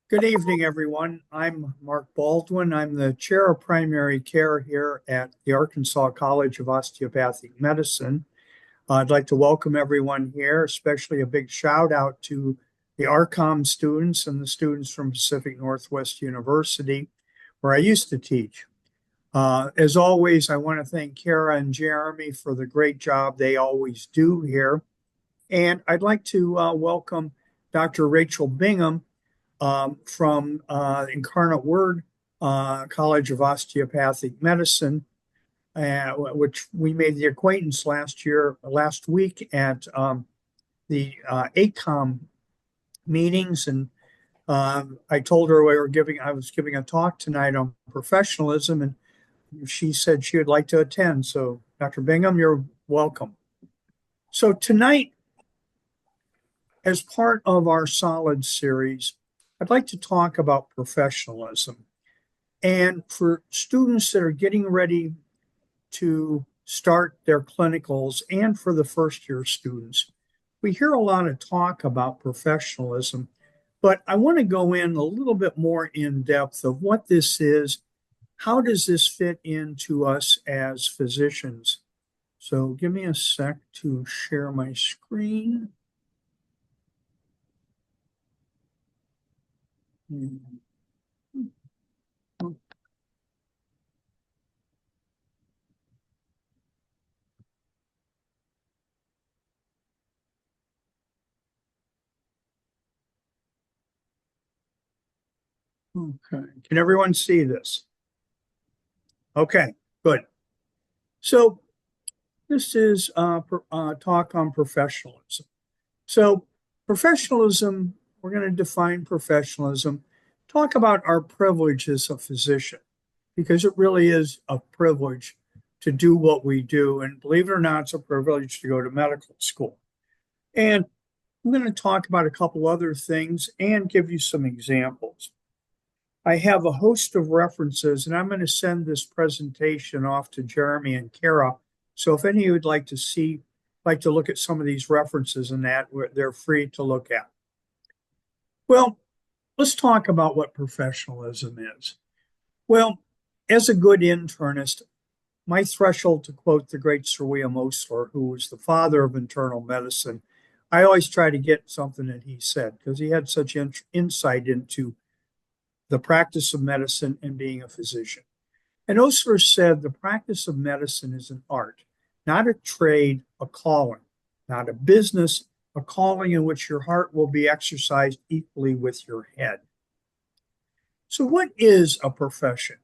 Good evening, everyone. I'm Mark Baldwin. I'm the chair of primary care here at the Arkansas College of Osteopathic Medicine. I'd like to welcome everyone here, especially a big shout out to the ARCOM students and the students from Pacific Northwest University, where I used to teach. As always, I want to thank Kara and Jeremy for the great job they always do here. And I'd like to welcome Dr. Rachel Bingham from Incarnate Word College of Osteopathic Medicine, which we made the acquaintance last week at the ACOM meetings. And I told her I was giving a talk tonight on professionalism, and she said she would like to attend. So, Dr. Bingham, you're welcome. So tonight, as part of our Solid series, I'd like to talk about professionalism. And for students that are getting ready to start their clinicals and for the first year students, we hear a lot of talk about professionalism, but I want to go in a little bit more in depth of what this is. How does this fit into us as physicians? So give me a sec to share my screen. Okay. Can everyone see this? Okay, good. So this is a talk on professionalism. So professionalism, we're going to define professionalism, talk about our privilege as a physician, because it really is a privilege to do what we do. And believe it or not, it's a privilege to go to medical school. And I'm going to talk about a couple other things and give you some examples. I have a host of references, and I'm going to send this presentation off to Jeremy and Kara. So if any of you would like to look at some of these references and that, they're free to look at. Well, let's talk about what professionalism is. Well, as a good internist, my threshold, to quote the great Sir William Osler, who was the father of internal medicine, I always try to get something that he said because he had such insight into the practice of medicine and being a physician. And Osler said the practice of medicine is an art, not a trade, a calling, not a business, a calling in which your heart will be exercised equally with your head. So what is a profession?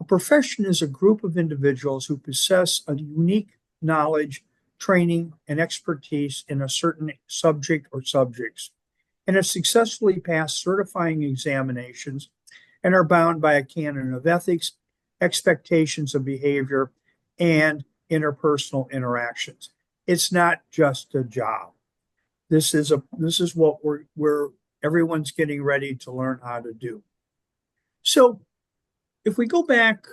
A profession is a group of individuals who possess a unique knowledge, training, and expertise in a certain subject or subjects, and have successfully passed certifying examinations and are bound by a canon of ethics, expectations of behavior, and interpersonal interactions. It's not just a job. This is what we're everyone's getting ready to learn how to do. So if we go back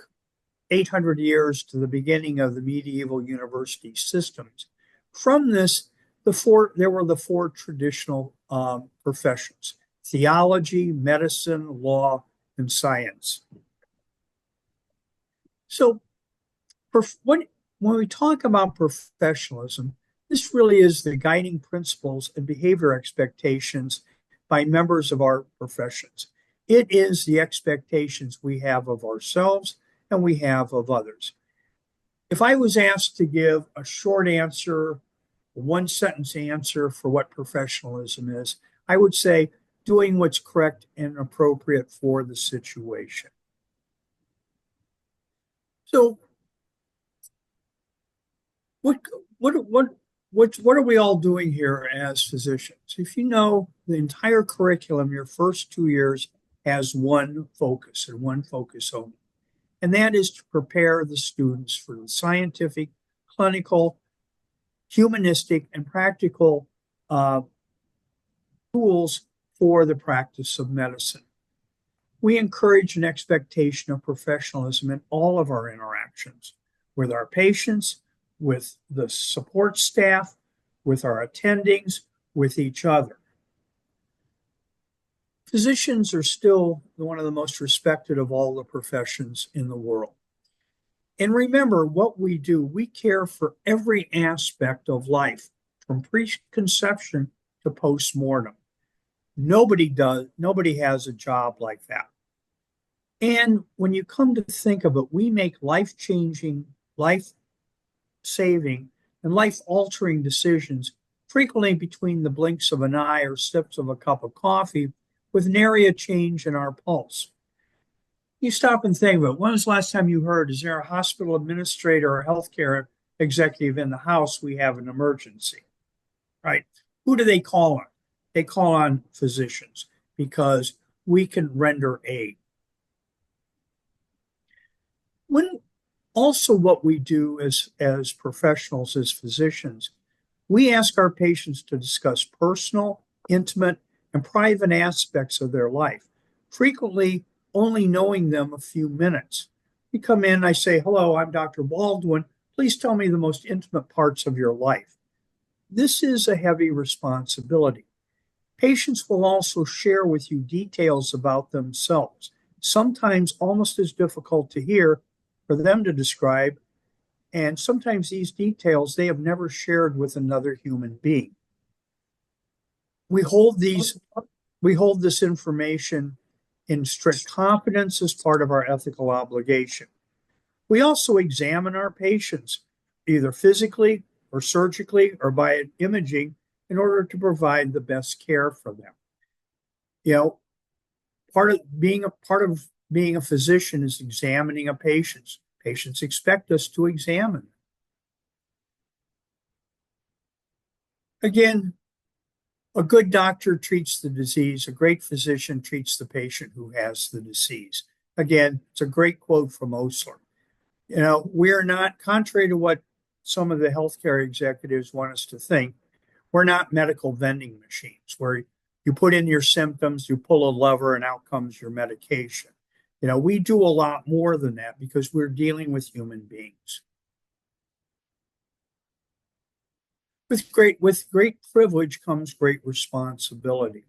800 years to the beginning of the medieval university systems, from this, there were the four traditional professions: theology, medicine, law, and science. So when we talk about professionalism, this really is the guiding principles and behavior expectations by members of our professions. It is the expectations we have of ourselves and we have of others. If I was asked to give a short answer, a one-sentence answer for what professionalism is, I would say doing what's correct and appropriate for the situation. So what are we all doing here as physicians? If you know the entire curriculum, your first 2 years has one focus and one focus only, and that is to prepare the students for the scientific, clinical, humanistic, and practical tools for the practice of medicine. We encourage an expectation of professionalism in all of our interactions with our patients, with the support staff, with our attendings, with each other. Physicians are still one of the most respected of all the professions in the world. And remember what we do, we care for every aspect of life, from preconception to postmortem. Nobody has a job like that. And when you come to think of it, we make life-changing, life-saving, and life-altering decisions frequently between the blinks of an eye or sips of a cup of coffee with nary a change in our pulse. You stop and think of it. When was the last time you heard, is there a hospital administrator or healthcare executive in the house? We have an emergency, right? Who do they call on? They call on physicians because we can render aid. When also what we do as professionals, as physicians, we ask our patients to discuss personal, intimate, and private aspects of their life, frequently only knowing them a few minutes. You come in, I say, hello, I'm Dr. Baldwin. Please tell me the most intimate parts of your life. This is a heavy responsibility. Patients will also share with you details about themselves, sometimes almost as difficult to hear for them to describe, and sometimes these details they have never shared with another human being. We hold this information in strict confidence as part of our ethical obligation. We also examine our patients, either physically or surgically or by imaging, in order to provide the best care for them. You know, part of being a physician is examining a patient. Patients expect us to examine them. Again, a good doctor treats the disease. A great physician treats the patient who has the disease. Again, it's a great quote from Osler. You know, we are not, contrary to what some of the healthcare executives want us to think, we're not medical vending machines where you put in your symptoms, you pull a lever, and out comes your medication. You know, we do a lot more than that because we're dealing with human beings. With great privilege comes great responsibility.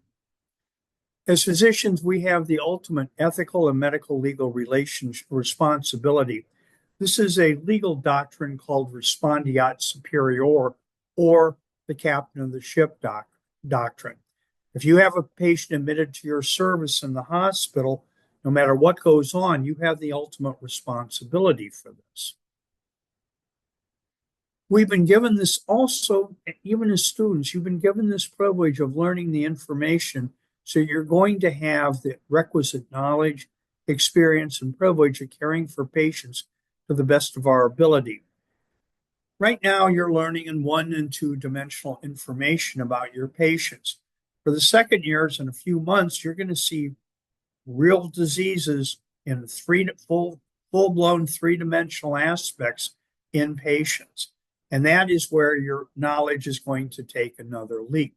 As physicians, we have the ultimate ethical and medical legal responsibility. This is a legal doctrine called respondeat superior, or the captain of the ship doctrine. If you have a patient admitted to your service in the hospital, no matter what goes on, you have the ultimate responsibility for this. We've been given this also, even as students, you've been given this privilege of learning the information, so you're going to have the requisite knowledge, experience, and privilege of caring for patients to the best of our ability. Right now, you're learning in 1 and 2 dimensional information about your patients. For the second years, in a few months, you're going to see real diseases in full-blown 3-dimensional aspects in patients. And that is where your knowledge is going to take another leap.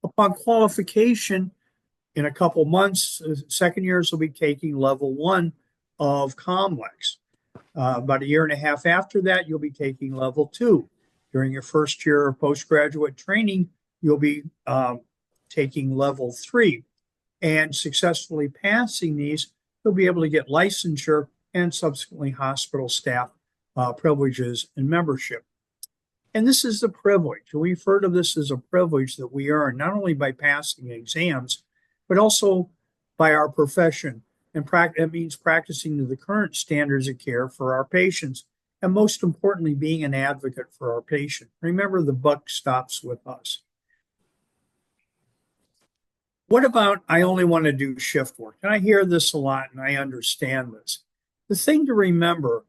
Upon qualification, in a couple months, second years will be taking level 1 of COMLEX. About a year and a half after that, you'll be taking level 2. During your first year of postgraduate training, you'll be taking level 3. And successfully passing these, you'll be able to get licensure and subsequently hospital staff privileges and membership. And this is the privilege. We refer to this as a privilege that we earn not only by passing exams, but also by our profession. And that means practicing to the current standards of care for our patients, and most importantly, being an advocate for our patient. Remember, the buck stops with us. What about, I only want to do shift work? And I hear this a lot, and I understand this. The thing to remember,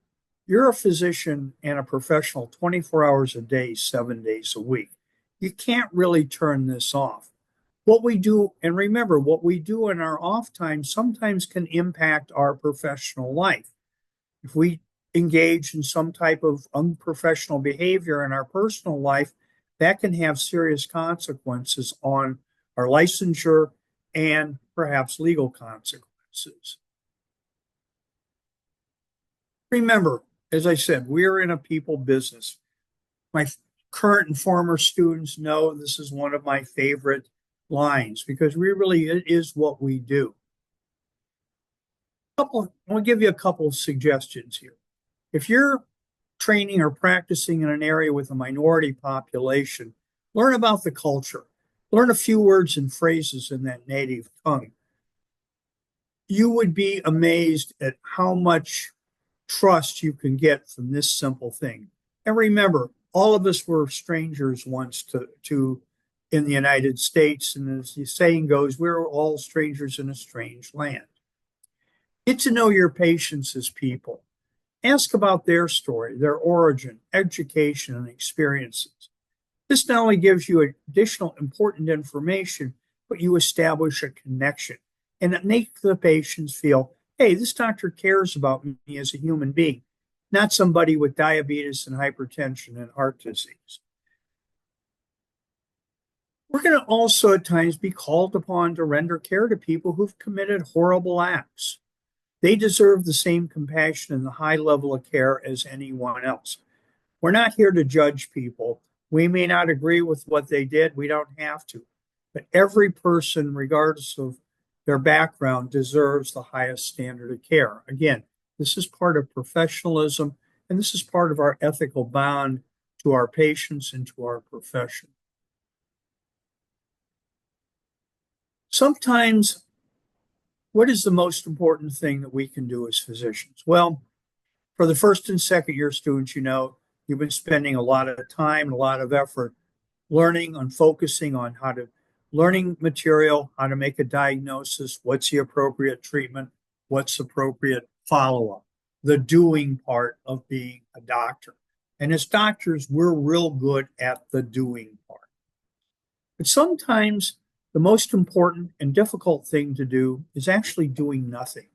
you're a physician and a professional 24 hours a day, 7 days a week. You can't really turn this off. What we do, and remember, what we do in our off time sometimes can impact our professional life. If we engage in some type of unprofessional behavior in our personal life, that can have serious consequences on our licensure and perhaps legal consequences. Remember, as I said, we're in a people business. My current and former students know this is one of my favorite lines because it is what we do. I'll give you a couple of suggestions here. If you're training or practicing in an area with a minority population, learn about the culture. Learn a few words and phrases in that native tongue. You would be amazed at how much trust you can get from this simple thing. And remember, all of us were strangers once to in the United States. And as the saying goes, we're all strangers in a strange land. Get to know your patients as people. Ask about their story, their origin, education, and experiences. This not only gives you additional important information, but you establish a connection and it makes the patients feel, hey, this doctor cares about me as a human being, not somebody with diabetes and hypertension and heart disease. We're going to also at times be called upon to render care to people who've committed horrible acts. They deserve the same compassion and the high level of care as anyone else. We're not here to judge people. We may not agree with what they did. We don't have to. But every person, regardless of their background, deserves the highest standard of care. Again, this is part of professionalism, and this is part of our ethical bond to our patients and to our profession. Sometimes, what is the most important thing that we can do as physicians? Well, for the first and second year students, you've been spending a lot of time and a lot of effort learning and focusing on learning material, how to make a diagnosis, what's the appropriate treatment, what's appropriate follow-up, the doing part of being a doctor. And as doctors, we're real good at the doing part. But sometimes the most important and difficult thing to do is actually doing nothing.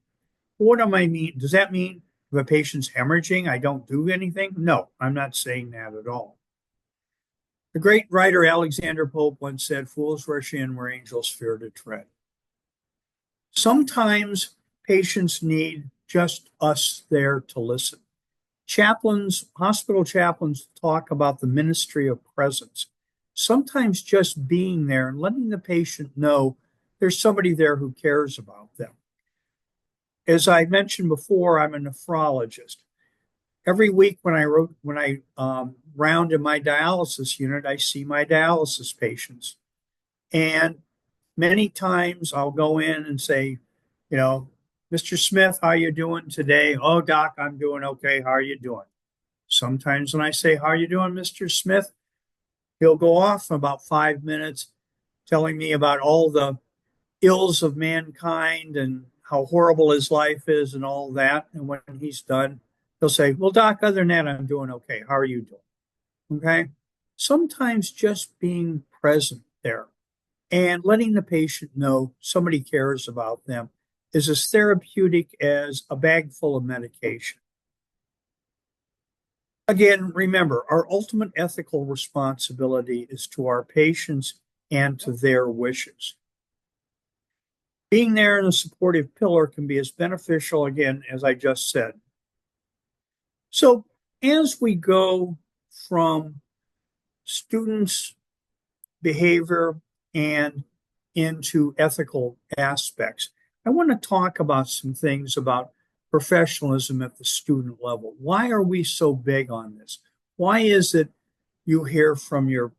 What do I mean? Does that mean if a patient's hemorrhaging, I don't do anything? No, I'm not saying that at all. The great writer Alexander Pope once said, fools rush in where angels fear to tread. Sometimes patients need just us there to listen. Hospital chaplains talk about the ministry of presence. Sometimes just being there and letting the patient know there's somebody there who cares about them. As I mentioned before, I'm a nephrologist. Every week when I round in my dialysis unit, I see my dialysis patients. And many times I'll go in and say, Mr. Smith, how are you doing today? Oh, doc, I'm doing okay. How are you doing? Sometimes when I say, how are you doing, Mr. Smith? He'll go off in about 5 minutes telling me about all the ills of mankind and how horrible his life is and all that. And when he's done, he'll say, well, doc, other than that, I'm doing okay. How are you doing? Okay. Sometimes just being present there and letting the patient know somebody cares about them is as therapeutic as a bag full of medication. Again, remember, our ultimate ethical responsibility is to our patients and to their wishes. Being there in a supportive pillar can be as beneficial, again, as I just said. So as we go from students' behavior and into ethical aspects, I want to talk about some things about professionalism at the student level. Why are we so big on this? Why is it you hear from your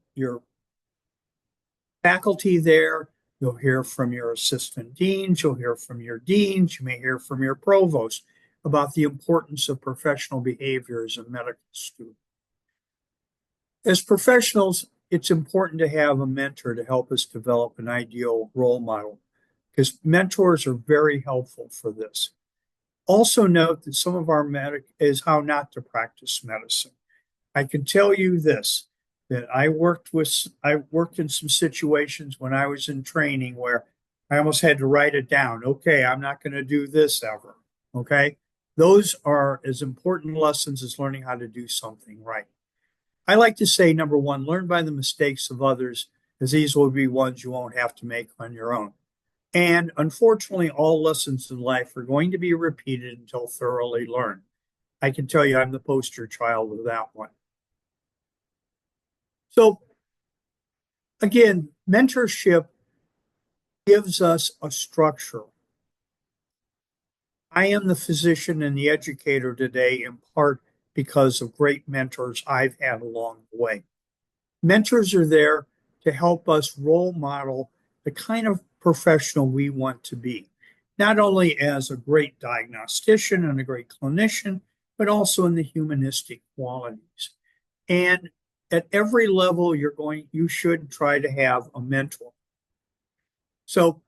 faculty there, you'll hear from your assistant deans, you'll hear from your deans, you may hear from your provost about the importance of professional behavior as a medical student. As professionals, it's important to have a mentor to help us develop an ideal role model because mentors are very helpful for this. Also note that some of our is how not to practice medicine. I can tell you this, that I worked in some situations when I was in training where I almost had to write it down. Okay, I'm not going to do this ever. Okay. Those are as important lessons as learning how to do something right. I like to say, number one, learn by the mistakes of others, as these will be ones you won't have to make on your own. And unfortunately, all lessons in life are going to be repeated until thoroughly learned. I can tell you I'm the poster child of that one. So again, mentorship gives us a structure. I am the physician and the educator today in part because of great mentors I've had along the way. Mentors are there to help us role model the kind of professional we want to be, not only as a great diagnostician and a great clinician, but also in the humanistic qualities. And at every level you should try to have a mentor. So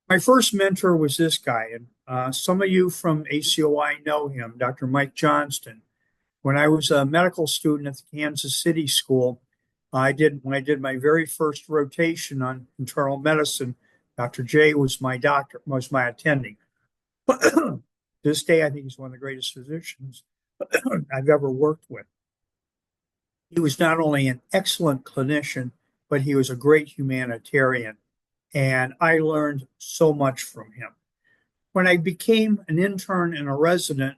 my first mentor was this guy, and some of you from ACOI know him, Dr. Mike Johnston. When I was a medical student at the Kansas City School, when I did my very first rotation on internal medicine, Dr. J was my attending. To this day, I think he's one of the greatest physicians I've ever worked with. He was not only an excellent clinician, but he was a great humanitarian. And I learned so much from him. When I became an intern and a resident,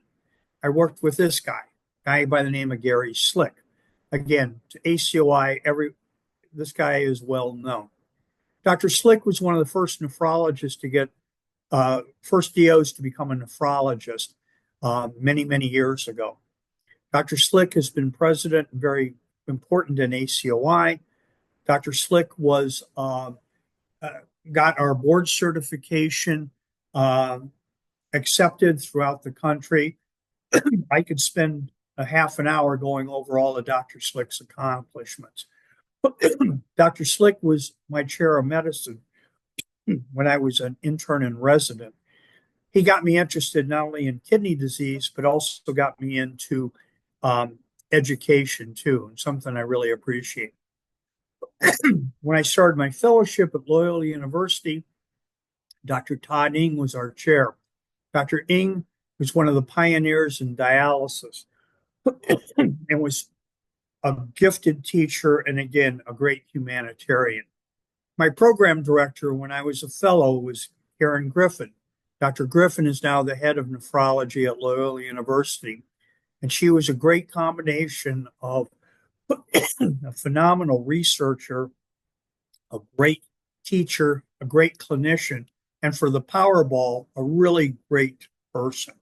I worked with this guy by the name of Gary Slick. Again, to ACOI, this guy is well known. Dr. Slick was one of the first nephrologists to get first DOs to become a nephrologist many, many years ago. Dr. Slick has been president and very important in ACOI. Dr. Slick was got our board certification accepted throughout the country. I could spend a half an hour going over all of Dr. Slick's accomplishments. Dr. Slick was my chair of medicine when I was an intern and resident. He got me interested not only in kidney disease, but also got me into education too, and something I really appreciate. When I started my fellowship at Loyola University, Dr. Todd Ng was our chair. Dr. Ng was one of the pioneers in dialysis and was a gifted teacher and, again, a great humanitarian. My program director when I was a fellow was Karen Griffin. Dr. Griffin is now the head of nephrology at Loyola University, and she was a great combination of a phenomenal researcher, a great teacher, a great clinician, and for the Powerball, a really great person.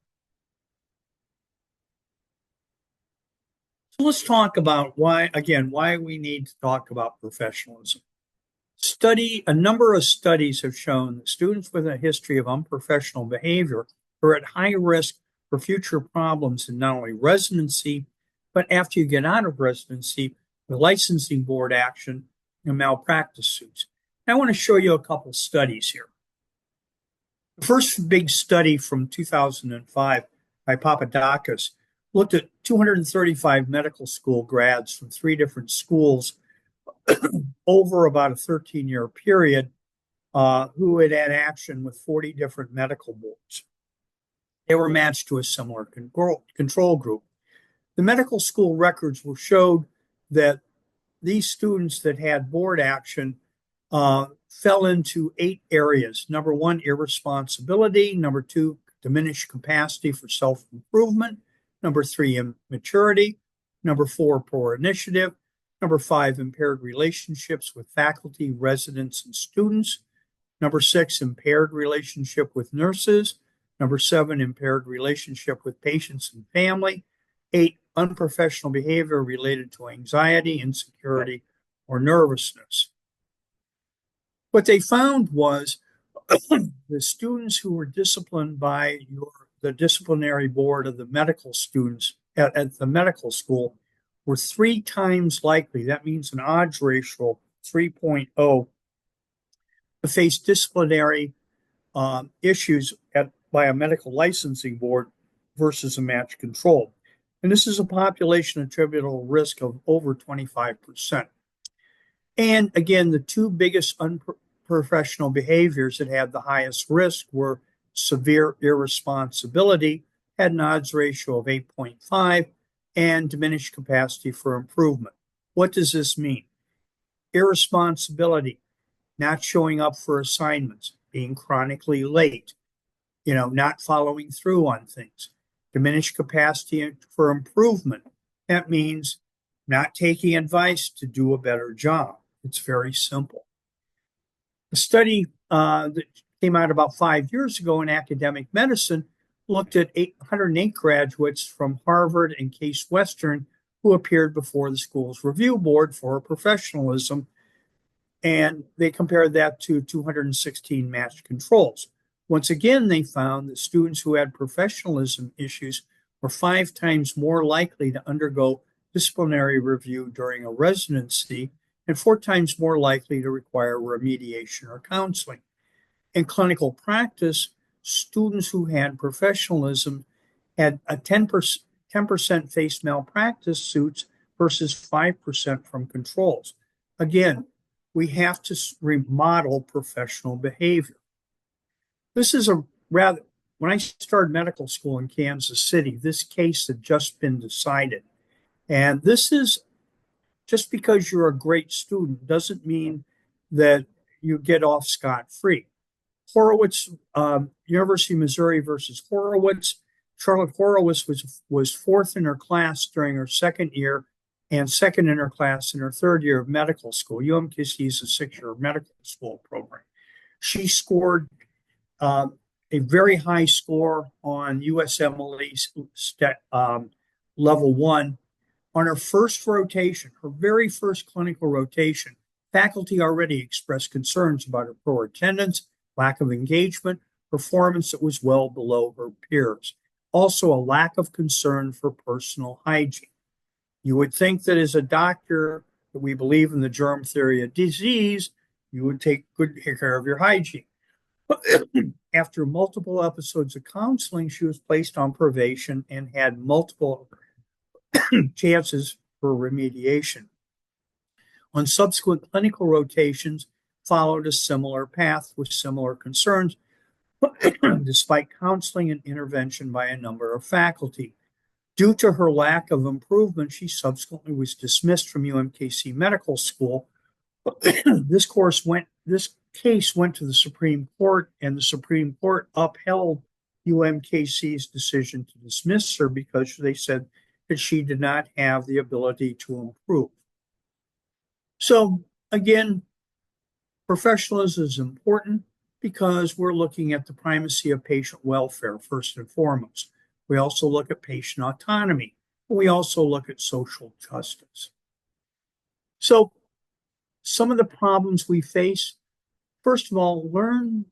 So let's talk about why we need to talk about professionalism. A number of studies have shown that students with a history of unprofessional behavior are at high risk for future problems in not only residency, but after you get out of residency, the licensing board action and malpractice suits. I want to show you a couple studies here. The first big study from 2005 by Papadakis looked at 235 medical school grads from 3 different schools over about a 13-year period who had action with 40 different medical boards. They were matched to a similar control group. The medical school records showed that these students that had board action fell into 8 areas. Number 1, irresponsibility. Number 2, diminished capacity for self-improvement. Number 3, immaturity. Number 4, poor initiative. Number 5, impaired relationships with faculty, residents, and students. Number 6, impaired relationship with nurses. Number 7, impaired relationship with patients and family. 8, unprofessional behavior related to anxiety, insecurity, or nervousness. What they found was the students who were disciplined by the disciplinary board of the medical students at the medical school were 3 times likely, that means an odds ratio of 3.0, to face disciplinary issues by a medical licensing board versus a matched control. And this is a population attributable risk of over 25%. And again, the 2 biggest unprofessional behaviors that had the highest risk were severe irresponsibility, had an odds ratio of 8.5, and diminished capacity for improvement. What does this mean? Irresponsibility, not showing up for assignments, being chronically late, not following through on things. Diminished capacity for improvement. That means not taking advice to do a better job. It's very simple. A study that came out about 5 years ago in academic medicine looked at 108 graduates from Harvard and Case Western who appeared before the school's review board for professionalism, and they compared that to 216 matched controls. Once again, they found that students who had professionalism issues were 5 times more likely to undergo disciplinary review during a residency and 4 times more likely to require remediation or counseling. In clinical practice, students who had professionalism had a 10% face malpractice suits versus 5% from controls. Again, we have to remodel professional behavior. This is when I started medical school in Kansas City, this case had just been decided. And this is just because you're a great student doesn't mean that you get off scot-free. Horowitz, University of Missouri versus Horowitz. Charlotte Horowitz was fourth in her class during her second year and second in her class in her third year of medical school. UMKC is a 6-year medical school program. She scored a very high score on USMLE level 1. On her first rotation, her very first clinical rotation, faculty already expressed concerns about her poor attendance, lack of engagement, performance that was well below her peers. Also, a lack of concern for personal hygiene. You would think that as a doctor, that we believe in the germ theory of disease, you would take good care of your hygiene. But after multiple episodes of counseling, she was placed on probation and had multiple chances for remediation. On subsequent clinical rotations, followed a similar path with similar concerns, despite counseling and intervention by a number of faculty. Due to her lack of improvement, she subsequently was dismissed from UMKC Medical School. This case went to the Supreme Court, and the Supreme Court upheld UMKC's decision to dismiss her because they said that she did not have the ability to improve. So again, professionalism is important because we're looking at the primacy of patient welfare first and foremost. We also look at patient autonomy. We also look at social justice. So some of the problems we face, first of all, learn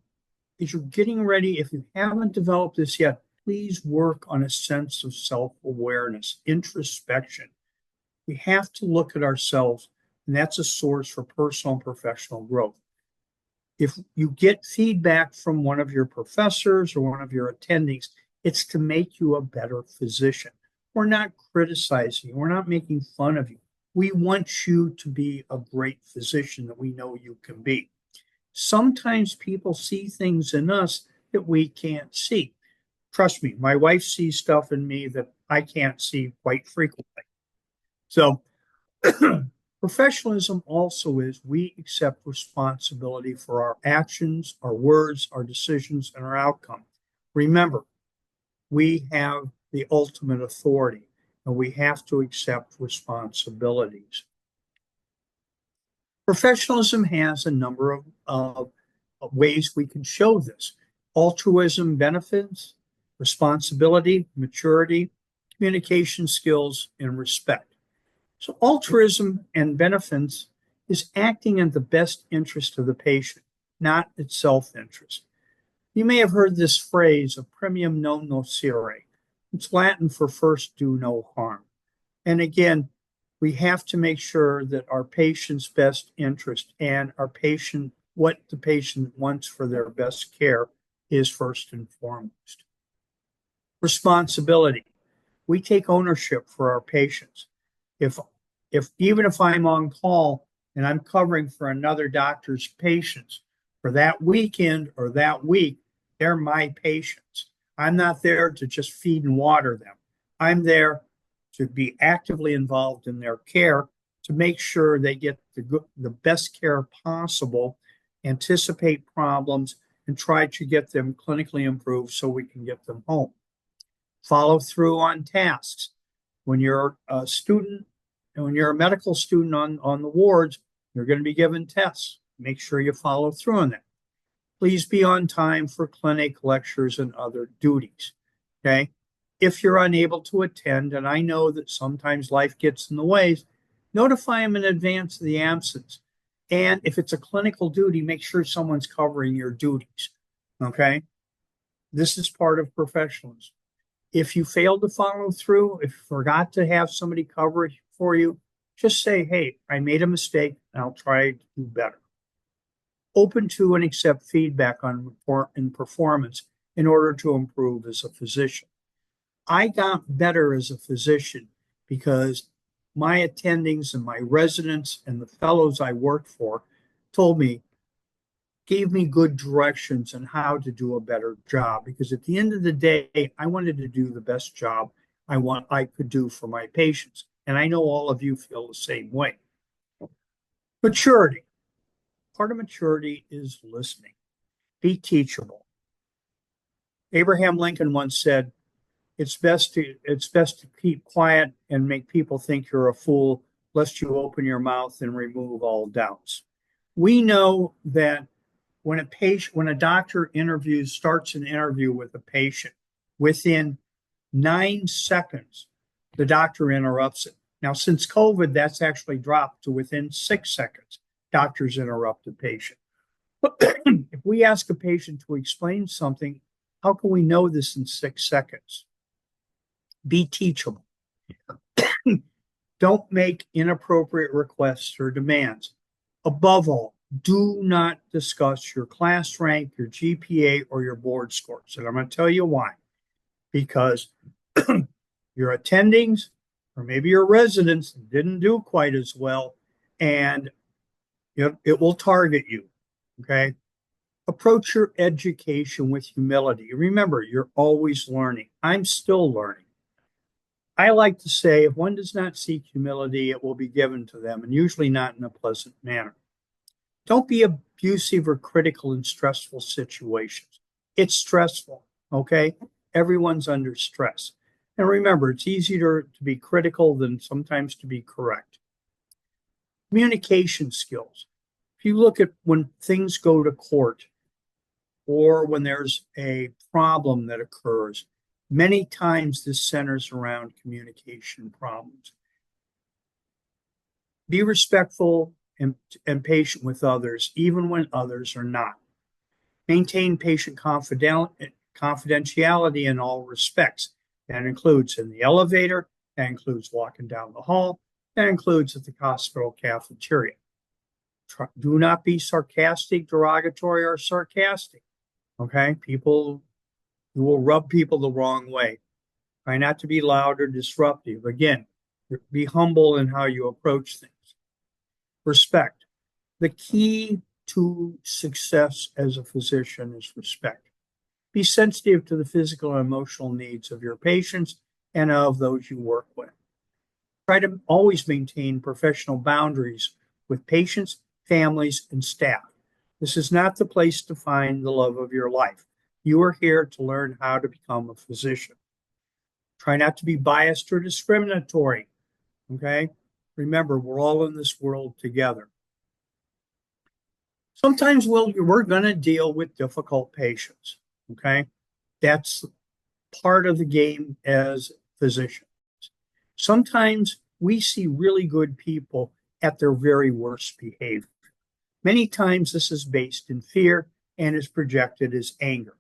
as you're getting ready. If you haven't developed this yet, please work on a sense of self-awareness, introspection. We have to look at ourselves, and that's a source for personal and professional growth. If you get feedback from one of your professors or one of your attendings, it's to make you a better physician. We're not criticizing you. We're not making fun of you. We want you to be a great physician that we know you can be. Sometimes people see things in us that we can't see. Trust me, my wife sees stuff in me that I can't see quite frequently. So professionalism also is we accept responsibility for our actions, our words, our decisions, and our outcome. Remember, we have the ultimate authority, and we have to accept responsibilities. Professionalism has a number of ways we can show this. Altruism benefits, responsibility, maturity, communication skills, and respect. So altruism and benefits is acting in the best interest of the patient, not its self-interest. You may have heard this phrase, a primum non nocere. It's Latin for first do no harm. And again, we have to make sure that our patient's best interest and what the patient wants for their best care is first and foremost. Responsibility. We take ownership for our patients. Even if I'm on call and I'm covering for another doctor's patients for that weekend or that week, they're my patients. I'm not there to just feed and water them. I'm there to be actively involved in their care to make sure they get the best care possible, anticipate problems, and try to get them clinically improved so we can get them home. Follow through on tasks. When you're a student and when you're a medical student on the wards, you're going to be given tests. Make sure you follow through on that. Please be on time for clinic, lectures, and other duties. Okay. If you're unable to attend, and I know that sometimes life gets in the way, notify them in advance of the absence. And if it's a clinical duty, make sure someone's covering your duties. Okay. This is part of professionalism. If you fail to follow through, if you forgot to have somebody cover it for you, just say, hey, I made a mistake and I'll try to do better. Open to and accept feedback on performance in order to improve as a physician. I got better as a physician because my attendings and my residents and the fellows I worked for told me, gave me good directions on how to do a better job. Because at the end of the day, I wanted to do the best job I could do for my patients. And I know all of you feel the same way. Maturity. Part of maturity is listening. Be teachable. Abraham Lincoln once said, it's best to keep quiet and make people think you're a fool, lest you open your mouth and remove all doubts. We know that when a doctor starts an interview with a patient, within 9 seconds, the doctor interrupts it. Now, since COVID, that's actually dropped to within 6 seconds. Doctors interrupt the patient. If we ask a patient to explain something, how can we know this in 6 seconds? Be teachable. Don't make inappropriate requests or demands. Above all, do not discuss your class rank, your GPA, or your board scores. And I'm going to tell you why. Because your attendings or maybe your residents didn't do quite as well, and it will target you. Okay. Approach your education with humility. Remember, you're always learning. I'm still learning. I like to say, if one does not seek humility, it will be given to them, and usually not in a pleasant manner. Don't be abusive or critical in stressful situations. It's stressful, okay? Everyone's under stress. And remember, it's easier to be critical than sometimes to be correct. Communication skills. If you look at when things go to court or when there's a problem that occurs, many times this centers around communication problems. Be respectful and patient with others, even when others are not. Maintain patient confidentiality in all respects. That includes in the elevator, that includes walking down the hall, that includes at the hospital cafeteria. Do not be sarcastic, derogatory, or sarcastic. Okay? You will rub people the wrong way. Try not to be loud or disruptive. Again, be humble in how you approach things. Respect. The key to success as a physician is respect. Be sensitive to the physical and emotional needs of your patients and of those you work with. Try to always maintain professional boundaries with patients, families, and staff. This is not the place to find the love of your life. You are here to learn how to become a physician. Try not to be biased or discriminatory. Okay? Remember, we're all in this world together. Sometimes we're going to deal with difficult patients. Okay? That's part of the game as physicians. Sometimes we see really good people at their very worst behavior. Many times this is based in fear and is projected as anger.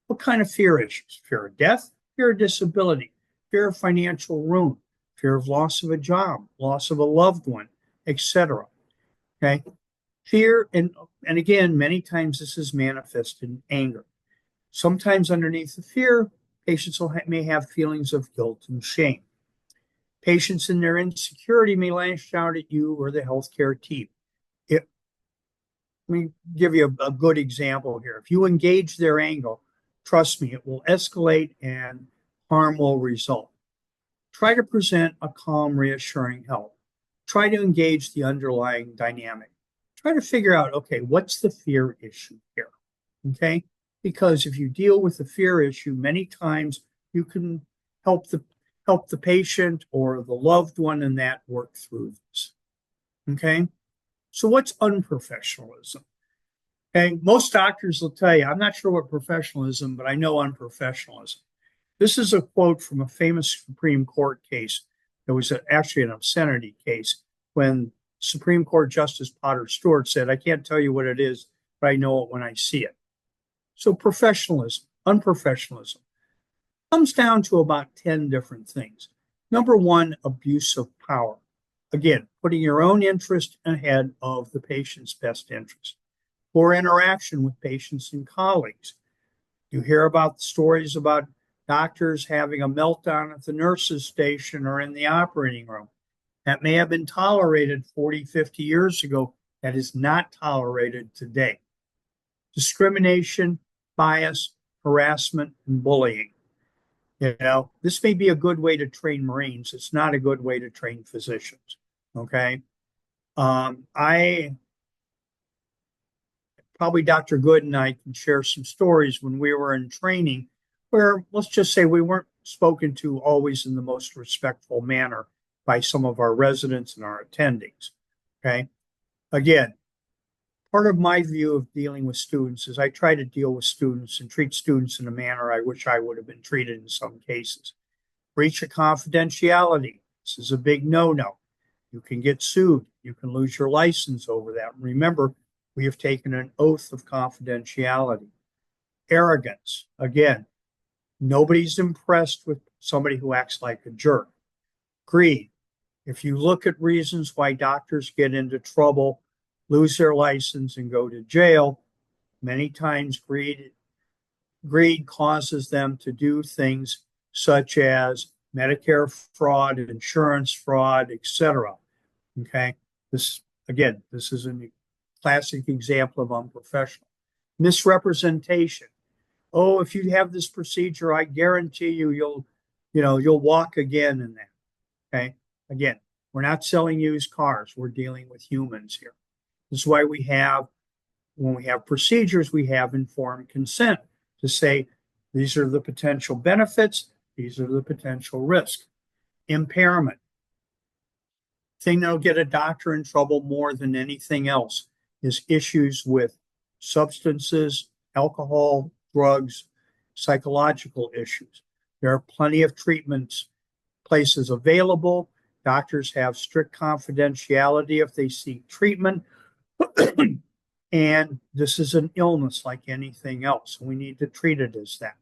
What kind of fear issues? Fear of death, fear of disability, fear of financial ruin, fear of loss of a job, loss of a loved one, etc. Okay? Fear, and again, many times this is manifested in anger. Sometimes underneath the fear, patients may have feelings of guilt and shame. Patients in their insecurity may lash out at you or the healthcare team. Let me give you a good example here. If you engage their anger, trust me, it will escalate and harm will result. Try to present a calm, reassuring help. Try to engage the underlying dynamic. Try to figure out, okay, what's the fear issue here? Okay? Because if you deal with the fear issue, many times you can help the patient or the loved one in that work through this. Okay? So what's unprofessionalism? Okay, most doctors will tell you, I'm not sure what professionalism, but I know unprofessionalism. This is a quote from a famous Supreme Court case. It was actually an obscenity case when Supreme Court Justice Potter Stewart said, I can't tell you what it is, but I know it when I see it. So professionalism, unprofessionalism, comes down to about 10 different things. Number one, abuse of power. Again, putting your own interest ahead of the patient's best interest. Poor interaction with patients and colleagues. You hear about stories about doctors having a meltdown at the nurse's station or in the operating room. That may have been tolerated 40, 50 years ago. That is not tolerated today. Discrimination, bias, harassment, and bullying. This may be a good way to train Marines. It's not a good way to train physicians. Okay. I probably Dr. Good and I can share some stories when we were in training where, let's just say, we weren't spoken to always in the most respectful manner by some of our residents and our attendings. Okay. Again, part of my view of dealing with students is I try to deal with students and treat students in a manner I wish I would have been treated in some cases. Breach of confidentiality. This is a big no-no. You can get sued. You can lose your license over that. Remember, we have taken an oath of confidentiality. Arrogance. Again, nobody's impressed with somebody who acts like a jerk. Greed. If you look at reasons why doctors get into trouble, lose their license, and go to jail, many times greed causes them to do things such as Medicare fraud, insurance fraud, etc. Okay, this is a classic example of unprofessional. Misrepresentation. Oh, if you have this procedure, I guarantee you'll walk again in that. Okay, again, we're not selling used cars. We're dealing with humans here. This is why when we have procedures, we have informed consent to say, these are the potential benefits, these are the potential risks. Impairment. Thing that'll get a doctor in trouble more than anything else is issues with substances, alcohol, drugs, psychological issues. There are plenty of treatments places available. Doctors have strict confidentiality if they seek treatment. And this is an illness like anything else. We need to treat it as that.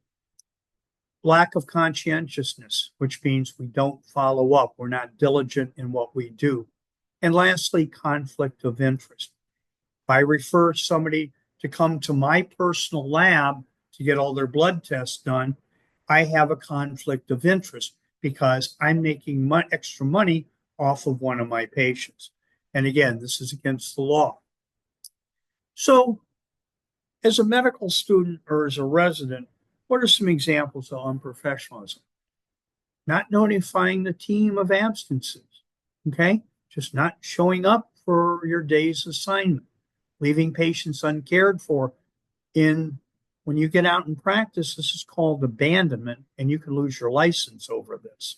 Lack of conscientiousness, which means we don't follow up. We're not diligent in what we do. And lastly, conflict of interest. If I refer somebody to come to my personal lab to get all their blood tests done, I have a conflict of interest because I'm making extra money off of one of my patients. And again, this is against the law. So, as a medical student or as a resident, what are some examples of unprofessionalism? Not notifying the team of absences, okay? Just not showing up for your day's assignment, leaving patients uncared for. When you get out and practice, this is called abandonment, and you can lose your license over this.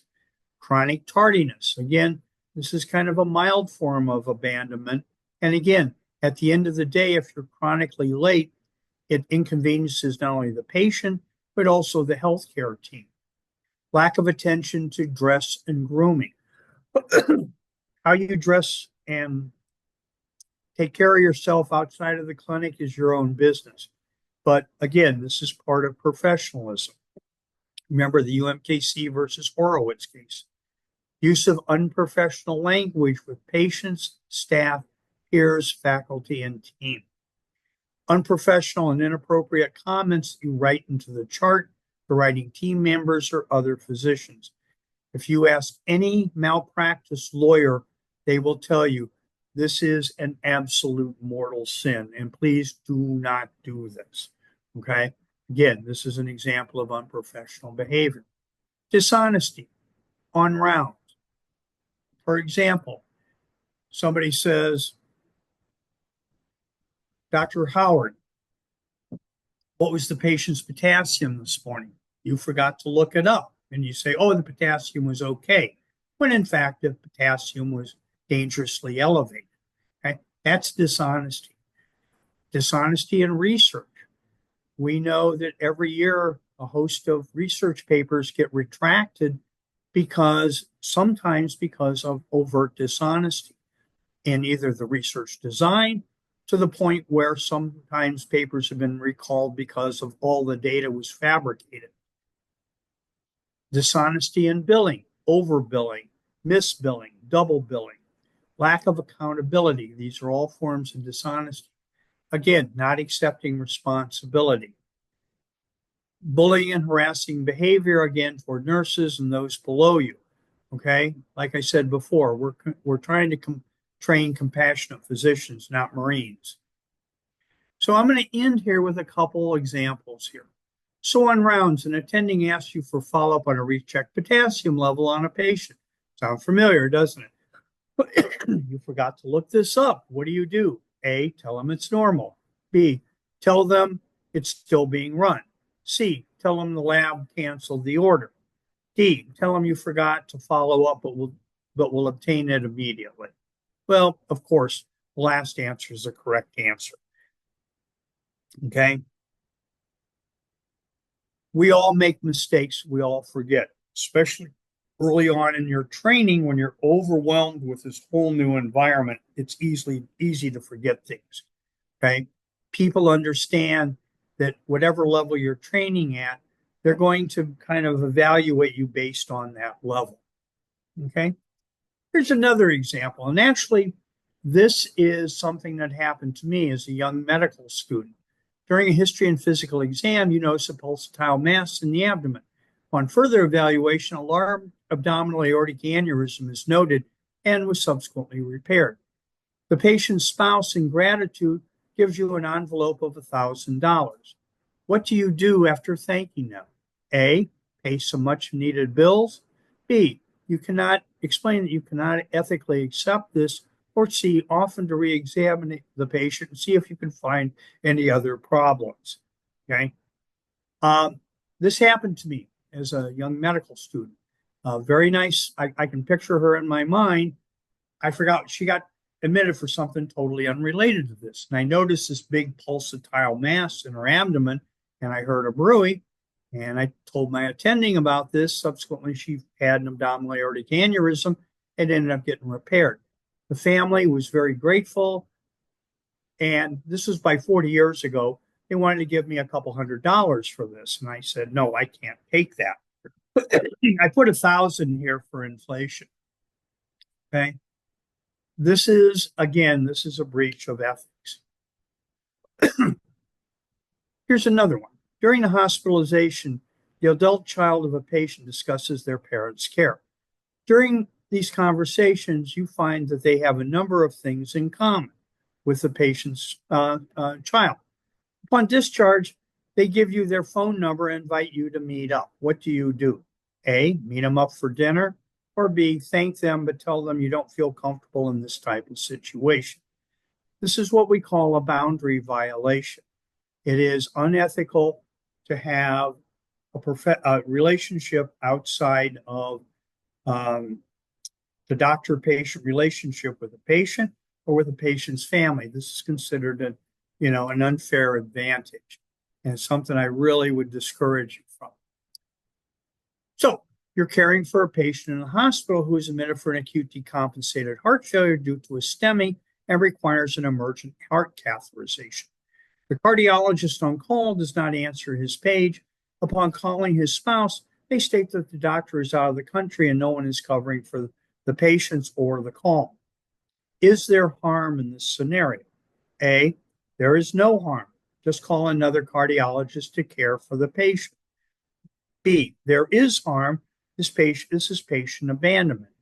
Chronic tardiness. Again, this is kind of a mild form of abandonment. And again, at the end of the day, if you're chronically late, it inconveniences not only the patient, but also the healthcare team. Lack of attention to dress and grooming. How you dress and take care of yourself outside of the clinic is your own business. But again, this is part of professionalism. Remember the UMKC versus Horowitz case. Use of unprofessional language with patients, staff, peers, faculty, and team. Unprofessional and inappropriate comments you write into the chart, providing team members or other physicians. If you ask any malpractice lawyer, they will tell you this is an absolute mortal sin, and please do not do this. Okay? Again, this is an example of unprofessional behavior. Dishonesty on rounds. For example, somebody says, Dr. Howard, what was the patient's potassium this morning? You forgot to look it up. And you say, oh, the potassium was okay. When in fact, the potassium was dangerously elevated. Okay? That's dishonesty. Dishonesty in research. We know that every year a host of research papers get retracted sometimes because of overt dishonesty in either the research design, to the point where sometimes papers have been recalled because of all the data was fabricated. Dishonesty in billing, overbilling, misbilling, double billing, lack of accountability. These are all forms of dishonesty. Again, not accepting responsibility. Bullying and harassing behavior, again, toward nurses and those below you. Okay, like I said before, we're trying to train compassionate physicians, not Marines. So I'm going to end here with a couple examples here. So on rounds, an attending asks you for follow-up on a rechecked potassium level on a patient. Sound familiar, doesn't it? You forgot to look this up. What do? A, tell them it's normal. B, tell them it's still being run. C, tell them the lab canceled the order. D, tell them you forgot to follow up, but will obtain it immediately. Well, of course, the last answer is the correct answer. Okay? We all make mistakes. We all forget, especially early on in your training when you're overwhelmed with this whole new environment. It's easy to forget things. Okay? People understand that whatever level you're training at, they're going to kind of evaluate you based on that level. Okay? Here's another example. And actually, this is something that happened to me as a young medical student. During a history and physical exam, you notice a pulsatile mass in the abdomen. On further evaluation, a large abdominal aortic aneurysm is noted and was subsequently repaired. The patient's spouse, in gratitude, gives you an envelope of $1,000. What do you do after thanking them? A, pay some much needed bills. B, you cannot explain that you cannot ethically accept this. Or C, often to re-examine the patient and see if you can find any other problems. Okay. This happened to me as a young medical student. Very nice. I can picture her in my mind. I forgot she got admitted for something totally unrelated to this. And I noticed this big pulsatile mass in her abdomen, and I heard a bruit. And I told my attending about this. Subsequently, she had an abdominal aortic aneurysm and ended up getting repaired. The family was very grateful. And this was by 40 years ago. They wanted to give me a couple $100 for this. And I said, no, I can't take that. I put 1,000 here for inflation. Okay. This is a breach of ethics. Here's another one. During the hospitalization, the adult child of a patient discusses their parents' care. During these conversations, you find that they have a number of things in common with the patient's child. Upon discharge, they give you their phone number and invite you to meet up. What do? A, meet them up for dinner, or B, thank them but tell them you don't feel comfortable in this type of situation. This is what we call a boundary violation. It is unethical to have a relationship outside of the doctor-patient relationship with the patient or with the patient's family. This is considered an unfair advantage, and it's something I really would discourage you from. So you're caring for a patient in a hospital who is admitted for an acute decompensated heart failure due to a STEMI and requires an emergent heart catheterization. The cardiologist on call does not answer his page. Upon calling his spouse, they state that the doctor is out of the country and no one is covering for the patients or the call. Is there harm in this scenario? A, there is no harm. Just call another cardiologist to care for the patient. B, there is harm. This is patient abandonment.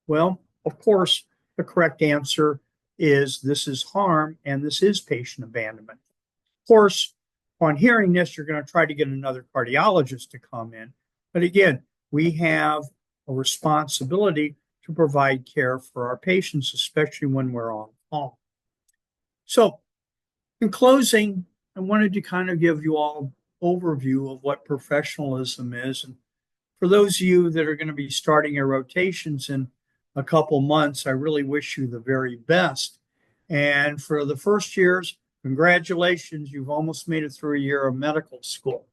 Well, of course, the correct answer is this is harm and this is patient abandonment. Of course, upon hearing this, you're going to try to get another cardiologist to come in. But again, we have a responsibility to provide care for our patients, especially when we're on call. So, in closing, I wanted to kind of give you all an overview of what professionalism is. And for those of you that are going to be starting your rotations in a couple months, I really wish you the very best. And for the first years, congratulations, you've almost made it through a year of medical school.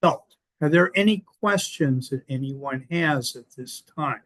So, are there any questions that anyone has at this time?